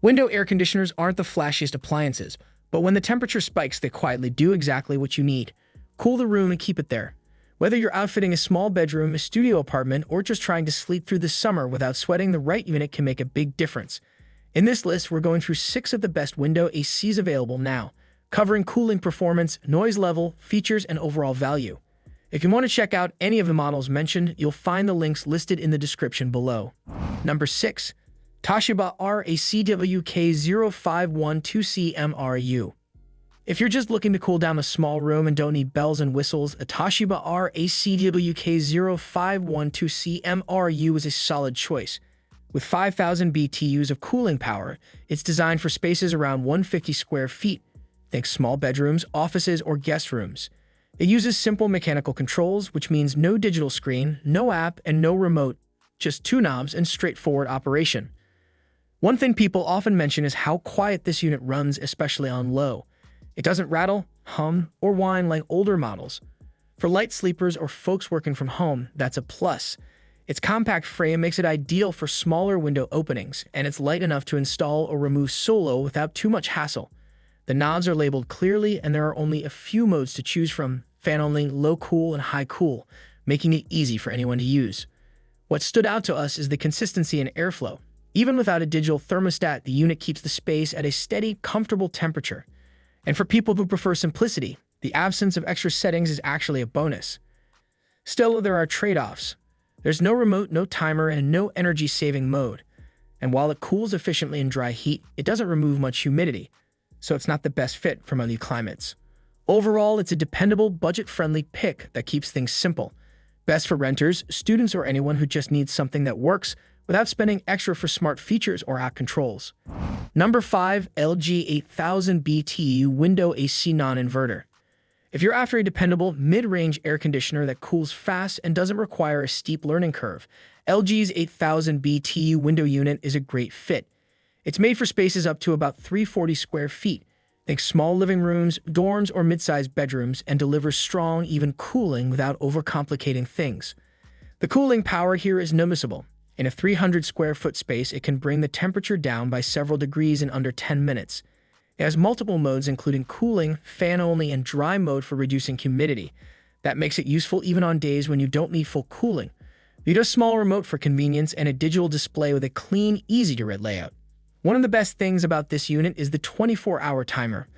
Window air conditioners aren't the flashiest appliances, but when the temperature spikes, they quietly do exactly what you need. Cool the room and keep it there. Whether you're outfitting a small bedroom, a studio apartment, or just trying to sleep through the summer without sweating, the right unit can make a big difference. In this list, we're going through 6 of the best window ACs available now, covering cooling performance, noise level, features, and overall value. If you want to check out any of the models mentioned, you'll find the links listed in the description below. Number 6. Toshiba RACK WK0512CMRU. If you're just looking to cool down a small room and don't need bells and whistles, a Toshiba RACK WK0512CMRU is a solid choice. With 5,000 BTUs of cooling power, it's designed for spaces around 150 square feet. Think small bedrooms, offices, or guest rooms. It uses simple mechanical controls, which means no digital screen, no app, and no remote, just 2 knobs and straightforward operation. One thing people often mention is how quiet this unit runs, especially on low. It doesn't rattle, hum, or whine like older models. For light sleepers or folks working from home, that's a plus. Its compact frame makes it ideal for smaller window openings, and it's light enough to install or remove solo without too much hassle. The knobs are labeled clearly, and there are only a few modes to choose from: fan only, low cool, and high cool, making it easy for anyone to use. What stood out to us is the consistency and airflow. Even without a digital thermostat, the unit keeps the space at a steady, comfortable temperature. And for people who prefer simplicity, the absence of extra settings is actually a bonus. Still, there are trade-offs. There's no remote, no timer, and no energy-saving mode. And while it cools efficiently in dry heat, it doesn't remove much humidity, so it's not the best fit for many climates. Overall, it's a dependable, budget-friendly pick that keeps things simple. Best for renters, students, or anyone who just needs something that works without spending extra for smart features or app controls. Number 5. LG 8000 BTU Window AC Non-Inverter. If you're after a dependable, mid-range air conditioner that cools fast and doesn't require a steep learning curve, LG's 8000 BTU window unit is a great fit. It's made for spaces up to about 340 square feet. Think small living rooms, dorms, or mid-sized bedrooms, and delivers strong, even cooling without overcomplicating things. The cooling power here is noticeable. In a 300 square foot space, it can bring the temperature down by several degrees in under 10 minutes. It has multiple modes, including cooling, fan only, and dry mode for reducing humidity. That makes it useful even on days when you don't need full cooling. You need a small remote for convenience and a digital display with a clean, easy-to-read layout. One of the best things about this unit is the 24-hour timer.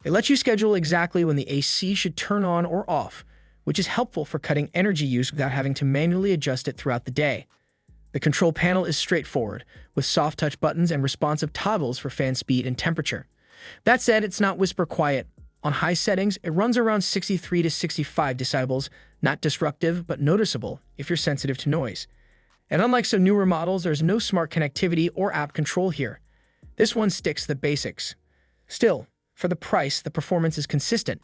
It lets you schedule exactly when the AC should turn on or off, which is helpful for cutting energy use without having to manually adjust it throughout the day. The control panel is straightforward, with soft touch buttons and responsive toggles for fan speed and temperature. That said, it's not whisper quiet. On high settings, it runs around 63 to 65 decibels, not disruptive, but noticeable if you're sensitive to noise. And unlike some newer models, there's no smart connectivity or app control here. This one sticks to the basics. Still, for the price, the performance is consistent.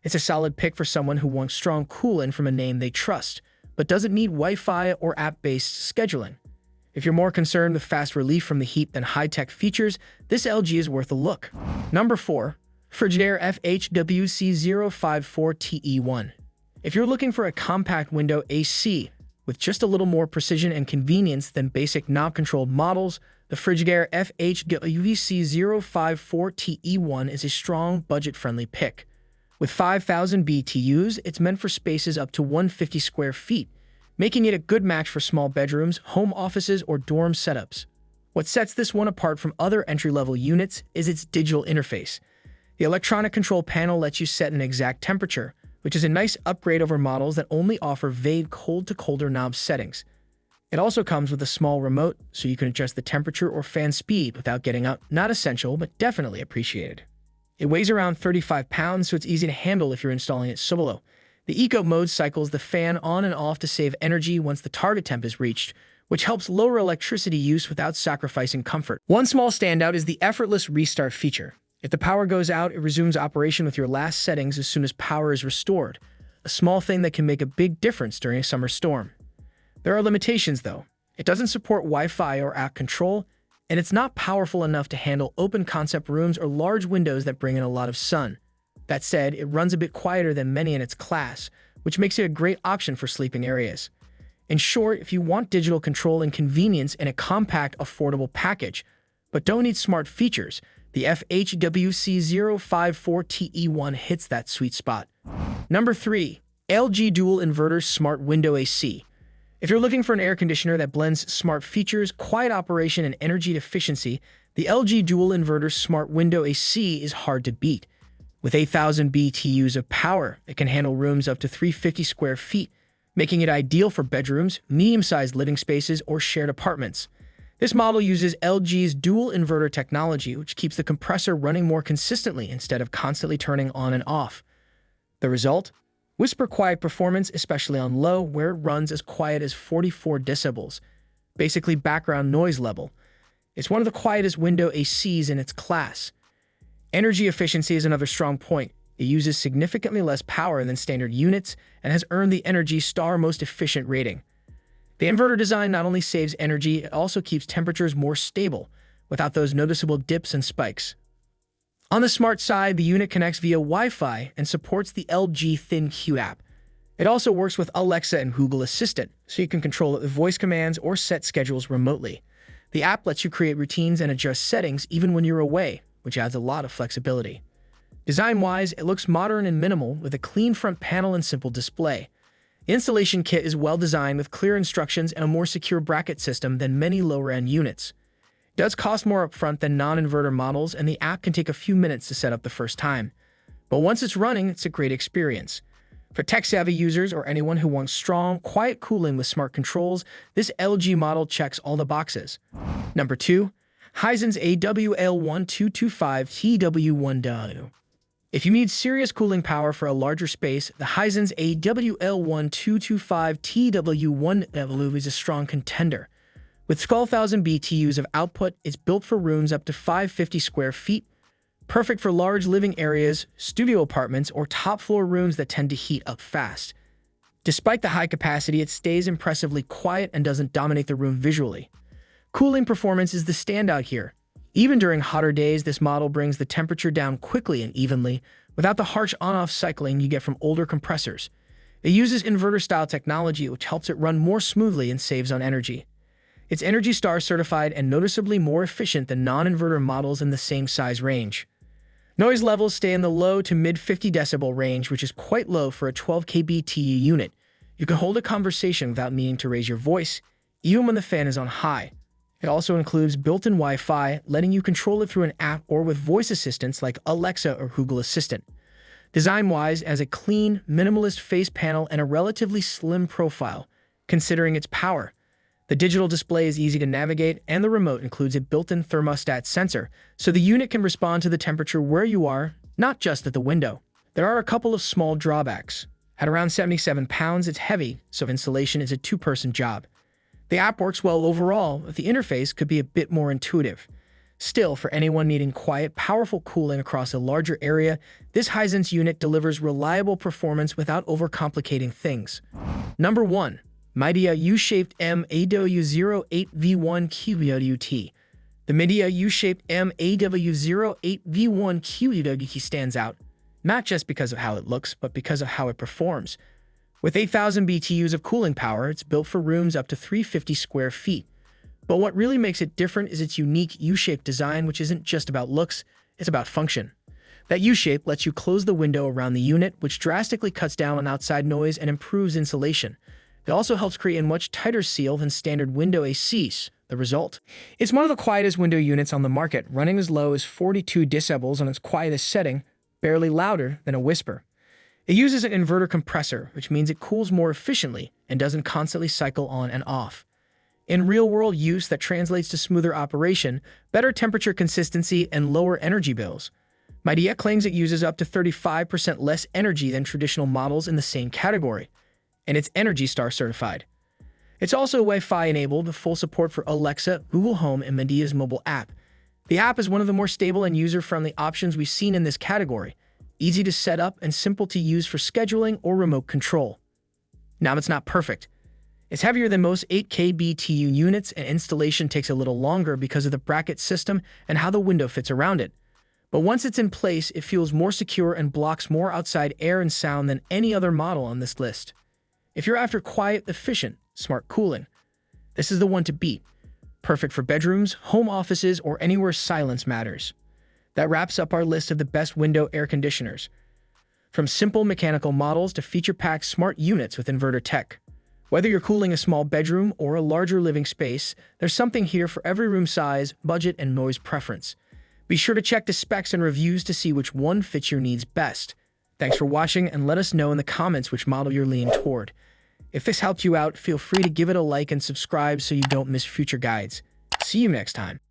It's a solid pick for someone who wants strong cooling from a name they trust, but doesn't need Wi-Fi or app-based scheduling. If you're more concerned with fast relief from the heat than high-tech features, this LG is worth a look. Number 4. Frigidaire FHWC054TE1. If you're looking for a compact window AC with just a little more precision and convenience than basic knob-controlled models, the Frigidaire FHWC054TE1 is a strong, budget-friendly pick. With 5,000 BTUs, it's meant for spaces up to 150 square feet, making it a good match for small bedrooms, home offices, or dorm setups. What sets this one apart from other entry-level units is its digital interface. The electronic control panel lets you set an exact temperature, which is a nice upgrade over models that only offer vague cold-to-colder knob settings. It also comes with a small remote, so you can adjust the temperature or fan speed without getting up. Not essential, but definitely appreciated. It weighs around 35 pounds, so it's easy to handle if you're installing it solo. The Eco mode cycles the fan on and off to save energy once the target temp is reached, which helps lower electricity use without sacrificing comfort. One small standout is the effortless restart feature. If the power goes out, it resumes operation with your last settings as soon as power is restored, a small thing that can make a big difference during a summer storm. There are limitations, though. It doesn't support Wi-Fi or app control, and it's not powerful enough to handle open-concept rooms or large windows that bring in a lot of sun. That said, it runs a bit quieter than many in its class, which makes it a great option for sleeping areas. In short, if you want digital control and convenience in a compact, affordable package, but don't need smart features, the FHWC054TE1 hits that sweet spot. Number 3. LG Dual Inverter Smart Window AC. If you're looking for an air conditioner that blends smart features, quiet operation, and energy efficiency, the LG Dual Inverter Smart Window AC is hard to beat. With 8,000 BTUs of power, it can handle rooms up to 350 square feet, making it ideal for bedrooms, medium-sized living spaces, or shared apartments. This model uses LG's dual inverter technology, which keeps the compressor running more consistently instead of constantly turning on and off. The result? Whisper quiet performance, especially on low, where it runs as quiet as 44 decibels, basically background noise level. It's one of the quietest window ACs in its class. Energy efficiency is another strong point. It uses significantly less power than standard units and has earned the Energy Star Most Efficient rating. The inverter design not only saves energy, it also keeps temperatures more stable, without those noticeable dips and spikes. On the smart side, the unit connects via Wi-Fi and supports the LG ThinQ app. It also works with Alexa and Google Assistant, so you can control it with voice commands or set schedules remotely. The app lets you create routines and adjust settings even when you're away, which adds a lot of flexibility. Design-wise, it looks modern and minimal, with a clean front panel and simple display. The installation kit is well designed with clear instructions and a more secure bracket system than many lower-end units. It does cost more upfront than non-inverter models, and the app can take a few minutes to set up the first time. But once it's running, it's a great experience. For tech-savvy users or anyone who wants strong, quiet cooling with smart controls, this LG model checks all the boxes. Number 2. Hisense AWL1225TW1W. If you need serious cooling power for a larger space, the Hisense AWL1225TW1W is a strong contender. With 12,000 BTUs of output, it's built for rooms up to 550 square feet, perfect for large living areas, studio apartments, or top-floor rooms that tend to heat up fast. Despite the high capacity, it stays impressively quiet and doesn't dominate the room visually. Cooling performance is the standout here. Even during hotter days, this model brings the temperature down quickly and evenly, without the harsh on-off cycling you get from older compressors. It uses inverter-style technology, which helps it run more smoothly and saves on energy. It's Energy Star certified and noticeably more efficient than non-inverter models in the same size range. Noise levels stay in the low to mid-50 decibel range, which is quite low for a 12 kBTU unit. You can hold a conversation without needing to raise your voice, even when the fan is on high. It also includes built-in Wi-Fi, letting you control it through an app or with voice assistants like Alexa or Google Assistant. Design-wise, it has a clean, minimalist face panel and a relatively slim profile, considering its power. The digital display is easy to navigate, and the remote includes a built-in thermostat sensor, so the unit can respond to the temperature where you are, not just at the window. There are a couple of small drawbacks. At around 77 pounds, it's heavy, so installation is a two-person job. The app works well overall, but the interface could be a bit more intuitive. Still, for anyone needing quiet, powerful cooling across a larger area, this Hisense unit delivers reliable performance without overcomplicating things. Number 1. Midea U Shaped MAW08V1QWT. The Midea U Shaped MAW08V1QWT stands out, not just because of how it looks, but because of how it performs. With 8,000 BTUs of cooling power, it's built for rooms up to 350 square feet. But what really makes it different is its unique U-shaped design, which isn't just about looks, it's about function. That U-shape lets you close the window around the unit, which drastically cuts down on outside noise and improves insulation. It also helps create a much tighter seal than standard window ACs. The result? It's one of the quietest window units on the market, running as low as 42 decibels on its quietest setting, barely louder than a whisper. It uses an inverter compressor, which means it cools more efficiently and doesn't constantly cycle on and off. In real-world use, that translates to smoother operation, better temperature consistency, and lower energy bills. Midea claims it uses up to 35% less energy than traditional models in the same category, and it's Energy Star certified. It's also Wi-Fi enabled with full support for Alexa, Google Home, and Midia's mobile app. The app is one of the more stable and user-friendly options we've seen in this category, easy to set up and simple to use for scheduling or remote control. Now, it's not perfect. It's heavier than most 8K BTU units, and installation takes a little longer because of the bracket system and how the window fits around it. But once it's in place, it feels more secure and blocks more outside air and sound than any other model on this list. If you're after quiet, efficient, smart cooling, this is the one to beat. perfect for bedrooms, home offices, or anywhere silence matters. That wraps up our list of the best window air conditioners. From simple mechanical models to feature-packed smart units with inverter tech. Whether you're cooling a small bedroom or a larger living space, there's something here for every room size, budget, and noise preference. Be sure to check the specs and reviews to see which one fits your needs best. Thanks for watching, and let us know in the comments which model you're leaning toward. If this helped you out, feel free to give it a like and subscribe so you don't miss future guides. See you next time.